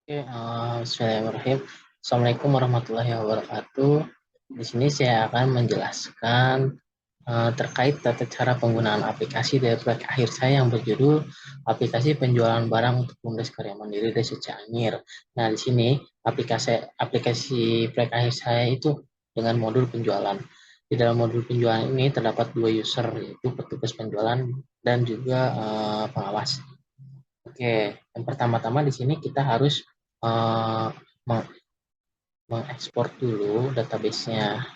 Bismillahirrahmanirrahim. Assalamualaikum warahmatullahi wabarakatuh. Di sini saya akan menjelaskan terkait tata cara penggunaan aplikasi dari proyek akhir saya yang berjudul aplikasi penjualan barang untuk BUMDes Karya Mandiri Desa Cianjur. Nah, di sini aplikasi proyek akhir saya itu dengan modul penjualan. Di dalam modul penjualan ini terdapat dua user, yaitu petugas penjualan dan juga pengawas. Oke, yang pertama-tama di sini kita harus uh, mengekspor dulu database-nya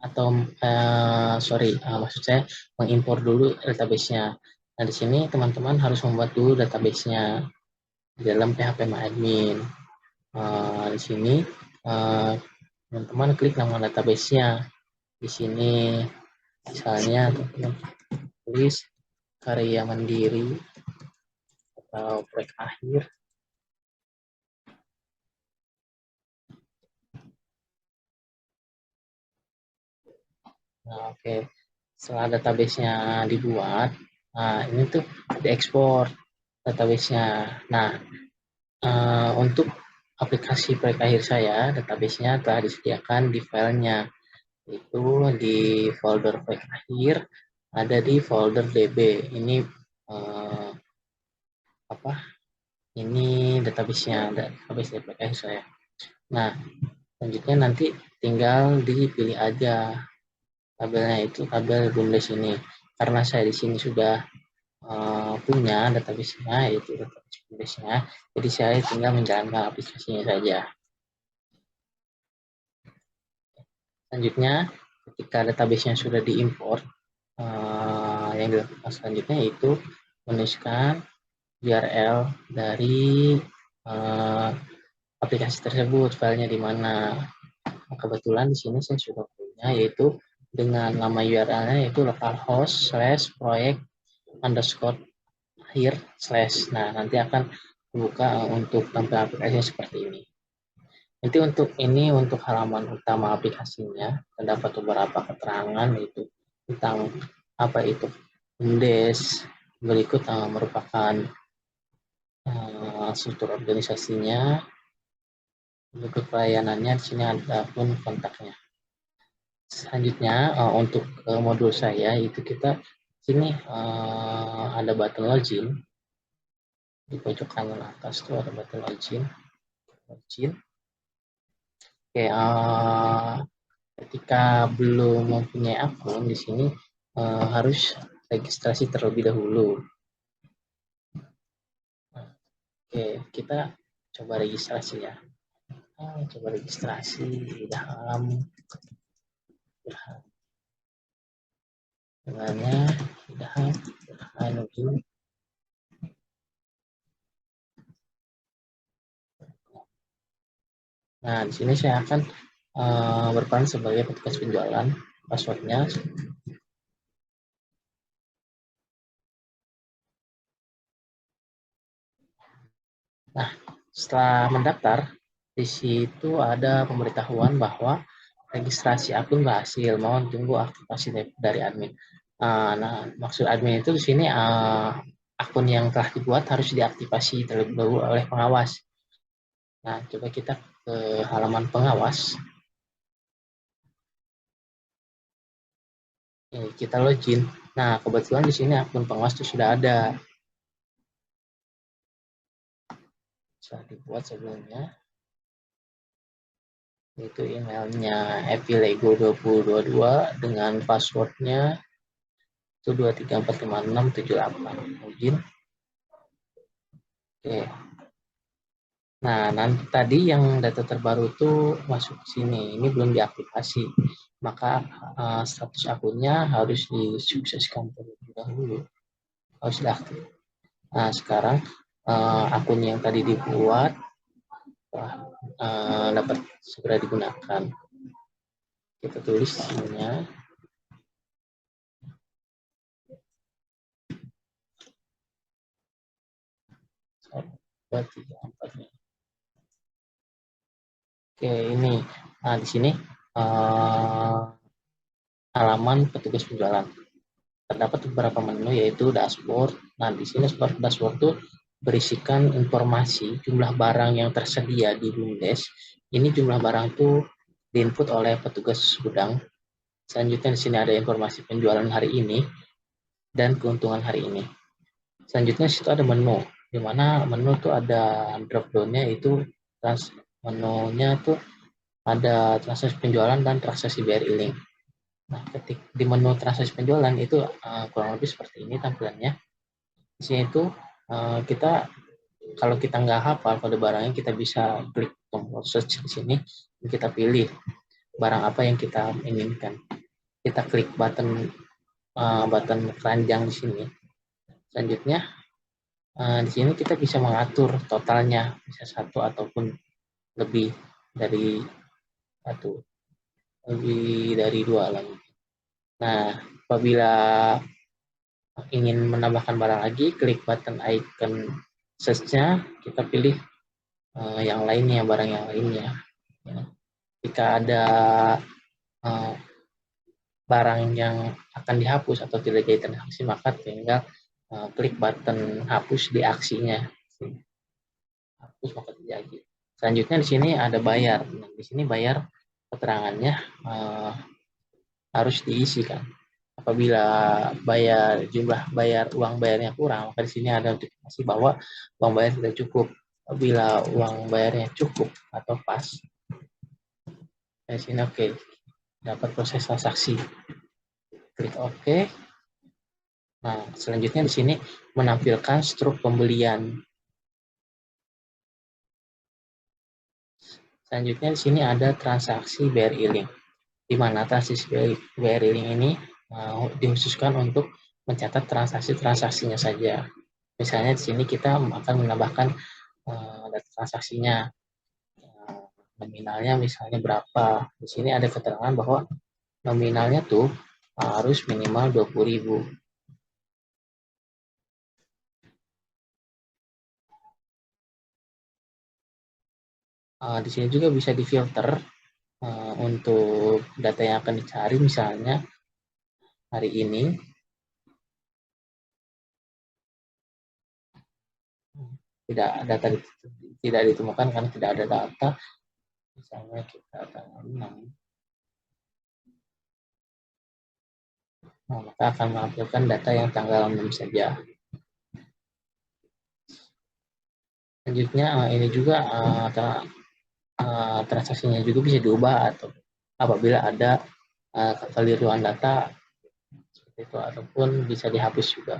atau maksud saya mengimpor dulu database-nya. Nah, di sini teman-teman harus membuat dulu database-nya di dalam phpMyAdmin. Di sini teman-teman klik nama database-nya. Di sini misalnya teman-teman tulis karya mandiri atau proyek akhir. Nah, oke. Setelah database-nya dibuat, nah ini tuh diekspor database-nya. Nah, untuk aplikasi proyek akhir saya, database-nya telah disediakan di filenya. Itu di folder proyek akhir, ada di folder DB. Ini apa? Ini database-nya, database dari proyek akhir saya. Nah, selanjutnya nanti tinggal dipilih aja tabelnya, itu tabel BUMDes ini. Karena saya di sini sudah punya database-nya, yaitu database BUMDes-nya, jadi saya tinggal menjalankan aplikasinya saja. Selanjutnya, ketika database-nya sudah diimport, yang dilakukan selanjutnya itu menuliskan URL dari aplikasi tersebut, filenya di mana. Nah, kebetulan di sini saya sudah punya, yaitu dengan nama URL-nya yaitu localhost/project_akhir/. Nah, nanti akan buka untuk tampilan aplikasinya seperti ini. Nanti untuk halaman utama aplikasinya terdapat beberapa keterangan, yaitu tentang apa itu BUMDes. Berikut merupakan struktur organisasinya, berikut pelayanannya. Di sini ada pun kontaknya. Selanjutnya untuk modul saya itu kita sini ada button login di pojok kanan atas tuh ada button login. Oke, ketika belum mempunyai akun di sini harus registrasi terlebih dahulu. Oke, kita coba registrasi ya. Coba registrasi di dalam dengannya login. Nah, di sini saya akan berperan sebagai petugas penjualan. Passwordnya nah, setelah mendaftar, di situ ada pemberitahuan bahwa registrasi akun berhasil, mohon tunggu aktivasi dari admin. Nah, maksud admin itu di sini akun yang telah dibuat harus diaktifasi terlebih dahulu oleh pengawas. Nah, coba kita ke halaman pengawas. Kita login. Nah, kebetulan di sini akun pengawas itu sudah ada. Sudah dibuat sebelumnya. Itu emailnya evilego2022 dengan passwordnya itu 2345678. Login. Oke. Nah, nanti tadi yang data terbaru itu masuk ke sini. Ini belum diaktifasi. Maka status akunnya harus disukseskan terlebih dahulu. Harus diaktif. Nah, sekarang akun yang tadi dibuat dapat segera digunakan. Kita tulis emailnya. Oke, ini. Nah, di sini halaman petugas penjualan. Terdapat beberapa menu, yaitu dashboard. Nah, di sini dashboard itu berisikan informasi jumlah barang yang tersedia di BUMDes. Ini jumlah barang itu diinput oleh petugas gudang. Selanjutnya di sini ada informasi penjualan hari ini dan keuntungan hari ini. Selanjutnya di situ ada menu, di mana menu tuh ada drop down-nya itu menunya tuh ada transaksi penjualan dan transaksi BRI link. Nah, ketik di menu transaksi penjualan itu kurang lebih seperti ini tampilannya. Di sini itu kita kalau kita nggak hafal kode barangnya, kita bisa klik tombol search di sini, dan kita pilih barang apa yang kita inginkan. Kita klik button keranjang di sini. Selanjutnya di sini kita bisa mengatur totalnya, bisa satu ataupun lebih dari satu, lebih dari dua lagi. Nah, apabila ingin menambahkan barang lagi, klik button icon search-nya, kita pilih yang lainnya, barang yang lainnya. Ya. Jika ada barang yang akan dihapus atau tidak jadi transaksi, maka tinggal klik button hapus di aksinya. Hapus maka terjadi. Selanjutnya di sini ada bayar. Nah, di sini bayar keterangannya harus diisi kan. Apabila uang bayarnya kurang, maka di sini ada notifikasi bahwa uang bayar tidak cukup. Apabila uang bayarnya cukup atau pas, di sini oke, dapat proses transaksi. Klik oke. Nah, selanjutnya di sini menampilkan struk pembelian. Selanjutnya di sini ada transaksi BRI link, di mana transaksi BRI link ini dikhususkan untuk mencatat transaksinya saja. Misalnya di sini kita akan menambahkan data transaksinya, nominalnya misalnya berapa. Di sini ada keterangan bahwa nominalnya tuh harus minimal 20.000. Di sini juga bisa difilter untuk data yang akan dicari, misalnya hari ini tidak ditemukan karena tidak ada data, misalnya kita tanggal 6. Nah, maka akan menampilkan data yang tanggal 6 saja. Selanjutnya ini juga transaksinya juga bisa diubah atau apabila ada kekeliruan data seperti itu, ataupun bisa dihapus juga.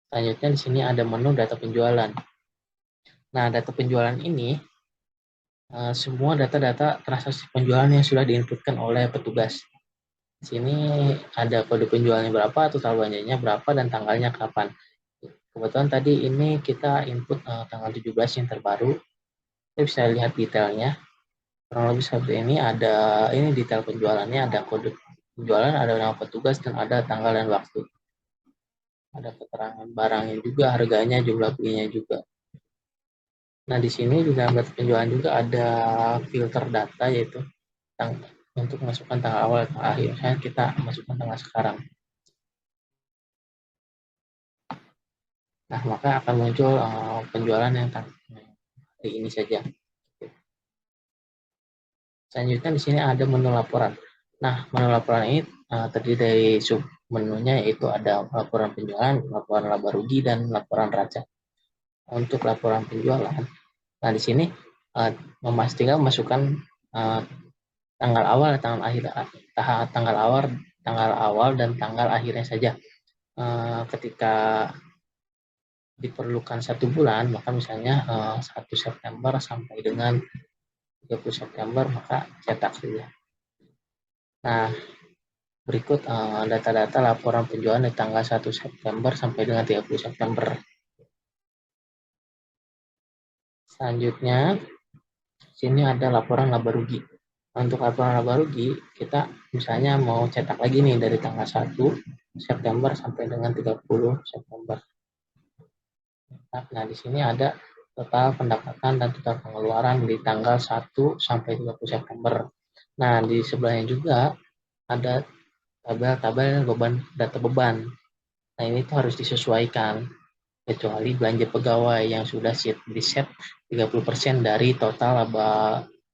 Selanjutnya di sini ada menu data penjualan. Nah, data penjualan ini semua data-data transaksi penjualan yang sudah diinputkan oleh petugas. Di sini ada kode penjualannya berapa, total belanjanya berapa, dan tanggalnya kapan. Kebetulan tadi ini kita input tanggal 17 yang terbaru. Kita bisa lihat detailnya. Kurang lebih seperti ini, ada ini detail penjualannya, ada kode penjualan, ada nama petugas, dan ada tanggal dan waktu. Ada keterangan barangnya juga, harganya, jumlah belinya juga. Nah, di sini juga data penjualan juga ada filter data, yaitu untuk masukkan tanggal awal atau akhir. Misalnya kita masukkan tanggal sekarang. Nah, maka akan muncul penjualan yang hari ini saja. Selanjutnya di sini ada menu laporan. Nah, menu laporan ini terdiri dari sub menunya, yaitu ada laporan penjualan, laporan laba rugi, dan laporan raca. Untuk laporan penjualan, nah di sini memastikan masukkan tanggal awal, tanggal akhir, tanggal awal dan tanggal akhirnya saja. Ketika diperlukan 1 bulan, maka misalnya 1 September sampai dengan 30 September, maka cetak saja. Nah, berikut data-data laporan penjualan di tanggal 1 September sampai dengan 30 September. Selanjutnya, sini ada laporan laba rugi. Untuk laporan laba rugi, kita misalnya mau cetak lagi nih dari tanggal 1 September sampai dengan 30 September. Nah, di sini ada total pendapatan dan total pengeluaran di tanggal 1 sampai 30 September. Nah, di sebelahnya juga ada tabel-tabel data beban. Nah, ini tuh harus disesuaikan. kecuali belanja pegawai yang sudah di set 30% dari total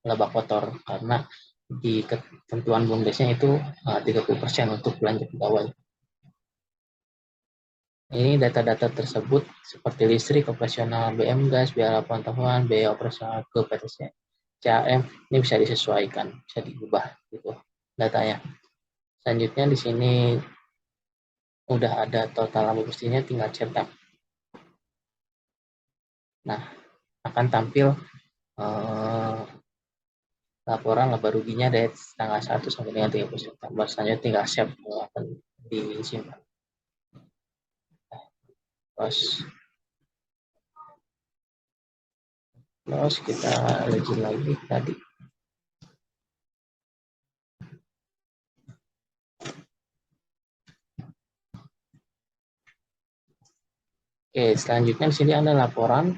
laba kotor, karena di ketentuan BUMDesnya itu 30% untuk belanja pegawai. Ini data-data tersebut seperti listrik, operasional BM gas, biaya pengetahuan, biaya operasional ke PTC, CAM, ini bisa disesuaikan, bisa diubah gitu datanya. Selanjutnya di sini udah ada total laba bersihnya, tinggal cetak. Nah, akan tampil laporan laba ruginya dari tanggal 1 sampai dengan 30 September. Selanjutnya tinggal save, akan disimpan. Terus kita login lagi tadi. Oke, selanjutnya di sini ada laporan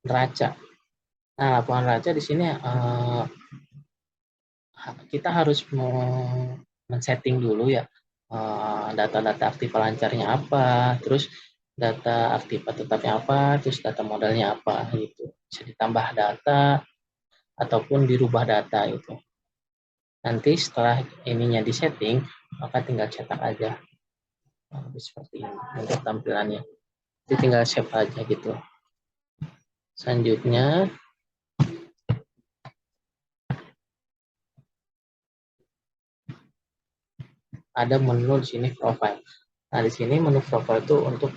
neraca. Nah, laporan neraca di sini kita harus men-setting dulu ya data-data aktif lancarnya apa, terus data aktif tetapnya apa, terus data modalnya apa gitu. Bisa ditambah data ataupun dirubah data itu. Nanti setelah ininya disetting, maka tinggal cetak aja. Seperti ini untuk tampilannya. Jadi tinggal save aja gitu. Selanjutnya ada menu di sini profile. Nah, di sini menu profile itu untuk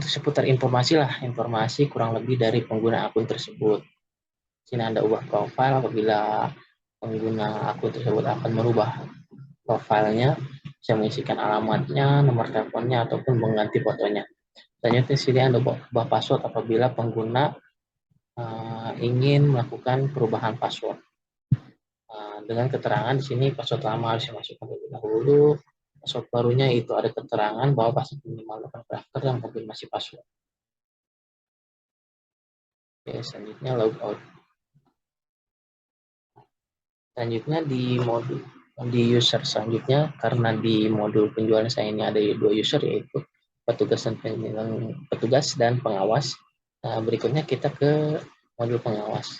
seputar informasi lah, informasi kurang lebih dari pengguna akun tersebut. Di sini Anda ubah profile apabila pengguna akun tersebut akan merubah profilnya, bisa mengisikan alamatnya, nomor teleponnya, ataupun mengganti fotonya. Selanjutnya di sini Anda ubah password apabila pengguna ingin melakukan perubahan password. Dengan keterangan di sini password lama harus dimasukkan terlebih dahulu. Password barunya itu ada keterangan bahwa password minimal 8 karakter dan konfirmasi password. Oke, selanjutnya logout. Selanjutnya di user selanjutnya, karena di modul penjualan saya ini ada 2 user, yaitu petugas dan pengawas. Berikutnya kita ke modul pengawas,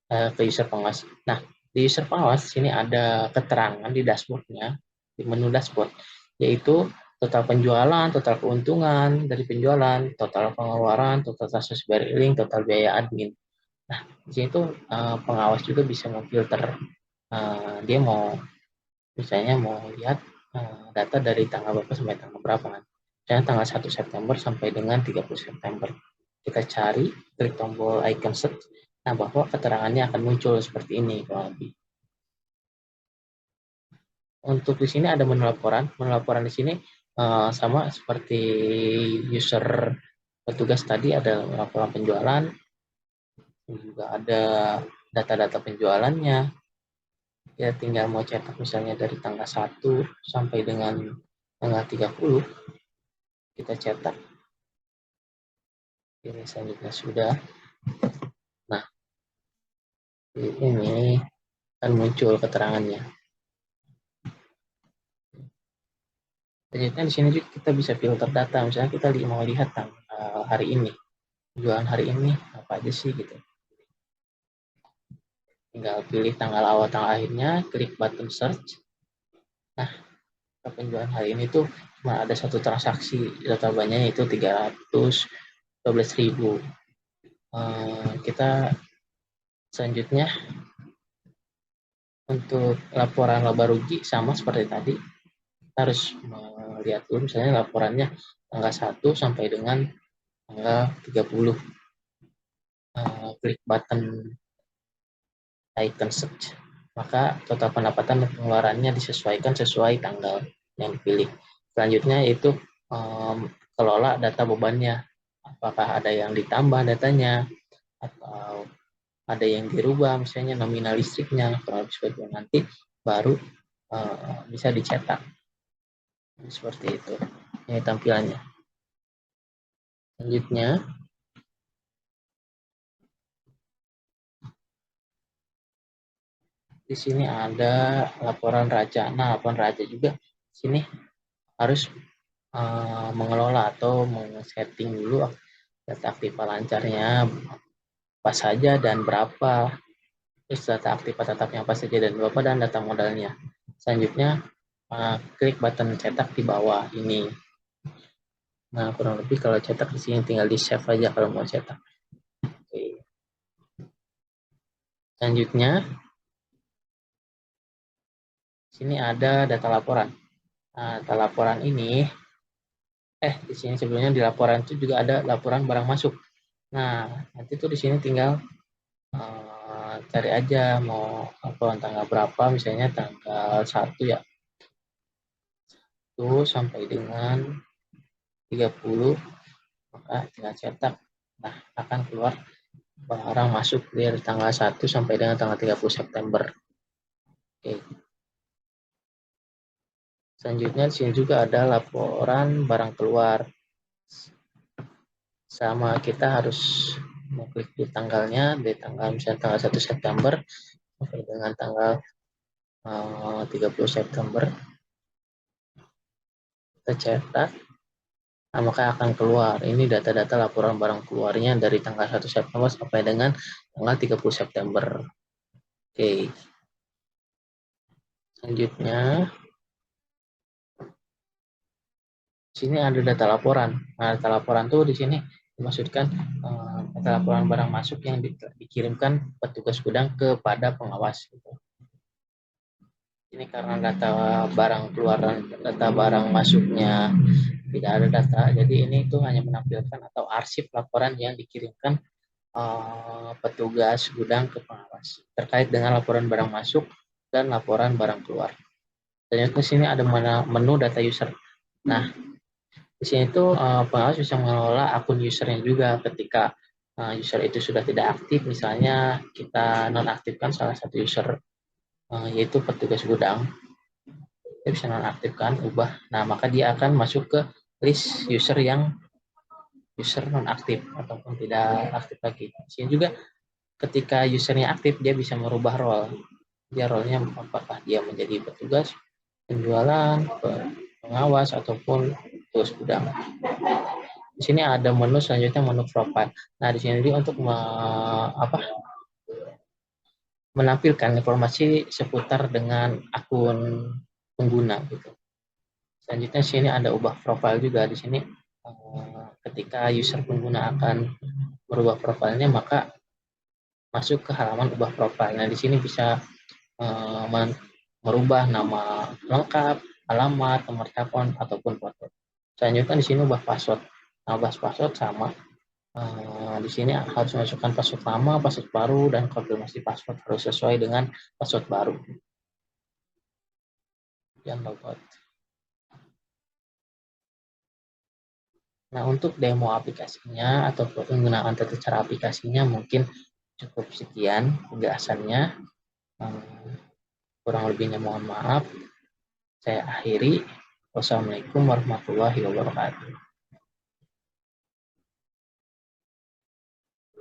ke user pengawas. Nah, di user pengawas sini ada keterangan di dashboardnya, di menu dashboard, yaitu total penjualan, total keuntungan dari penjualan, total pengeluaran, total transaksi barring, total biaya admin. Nah, di sini tuh pengawas juga bisa memfilter, dia mau misalnya mau lihat data dari tanggal berapa sampai tanggal berapa kan. Misalnya tanggal 1 September sampai dengan 30 September. Kita cari, klik tombol icon search, nah bahwa keterangannya akan muncul seperti ini kurang lebih. Untuk di sini ada menu laporan. Menu laporan di sini sama seperti user petugas tadi, ada laporan penjualan, juga ada data-data penjualannya. Ya tinggal mau cetak misalnya dari tanggal 1 sampai dengan tanggal 30, kita cetak. Ini selanjutnya sudah. Nah, ini akan muncul keterangannya. Selanjutnya di sini juga kita bisa filter data. Misalnya kita mau lihat hari ini, penjualan hari ini apa aja sih gitu. Tinggal pilih tanggal awal, tanggal akhirnya, klik button search. Nah, penjualan hari ini tuh cuma ada satu transaksi, total banyak yaitu 312.000. Kita selanjutnya untuk laporan laba rugi sama seperti tadi, kita harus melihat dulu misalnya laporannya tanggal 1 sampai dengan tanggal 30. Klik button icon search, maka total pendapatan dan pengeluarannya disesuaikan sesuai tanggal yang dipilih. Selanjutnya yaitu kelola data bebannya, apakah ada yang ditambah datanya atau ada yang dirubah, misalnya nominal listriknya, kalau seperti nanti baru bisa dicetak seperti itu. Ini tampilannya. Selanjutnya di sini ada laporan raja. Nah, laporan raja juga di sini harus mengelola atau men-setting dulu data aktiva lancarnya apa saja dan berapa, terus data aktiva tetapnya apa saja dan berapa, dan data modalnya. Selanjutnya klik button cetak di bawah ini. Nah, kurang lebih kalau cetak di sini tinggal di save aja kalau mau cetak. Oke. Selanjutnya sini ada data laporan. Nah, data laporan ini di sini sebelumnya di laporan itu juga ada laporan barang masuk. Nah, nanti tuh di sini tinggal cari aja mau laporan tanggal berapa, misalnya tanggal 1 ya. Itu sampai dengan 30, maka tinggal cetak. Nah, akan keluar barang masuk dari tanggal 1 sampai dengan tanggal 30 September. Oke. Selanjutnya di sini juga ada laporan barang keluar. Sama kita harus mengklik di tanggalnya, di tanggal misalnya tanggal 1 September sampai dengan tanggal 30 September. Kita cetak, nah, maka akan keluar. Ini data-data laporan barang keluarnya dari tanggal 1 September sampai dengan tanggal 30 September. Oke. Selanjutnya, di sini ada data laporan. Nah, data laporan tuh di sini dimaksudkan data laporan barang masuk yang dikirimkan petugas gudang kepada pengawas. Gitu. Ini karena data barang keluaran, data barang masuknya tidak ada data, jadi ini itu hanya menampilkan atau arsip laporan yang dikirimkan petugas gudang ke pengawas terkait dengan laporan barang masuk dan laporan barang keluar. Ternyata di sini ada menu data user. Nah, di sini itu pengawas bisa mengelola akun usernya juga ketika user itu sudah tidak aktif, misalnya kita nonaktifkan salah satu user yaitu petugas gudang, dia bisa nonaktifkan, ubah. Nah, maka dia akan masuk ke list user yang user nonaktif ataupun tidak aktif lagi. Di sini juga ketika usernya aktif, dia bisa merubah role. Dia role-nya apakah dia menjadi petugas, penjualan, pengawas, ataupun petugas gudang. Di sini ada menu selanjutnya, menu profile. Nah, di sini dia untuk menampilkan informasi seputar dengan akun pengguna gitu. Selanjutnya di sini ada ubah profile juga. Di sini ketika user pengguna akan merubah profilnya, maka masuk ke halaman ubah profile. Nah, di sini bisa merubah nama lengkap, alamat, nomor telepon, ataupun foto. Selanjutnya di sini ubah password. Nah, ubah password sama. Di sini harus masukkan password lama, password baru, dan konfirmasi password harus sesuai dengan password baru. Jangan logout. Nah, untuk demo aplikasinya atau penggunaan tata cara aplikasinya mungkin cukup sekian penjelasannya. Kurang lebihnya mohon maaf. Saya akhiri. Wassalamualaikum warahmatullahi wabarakatuh.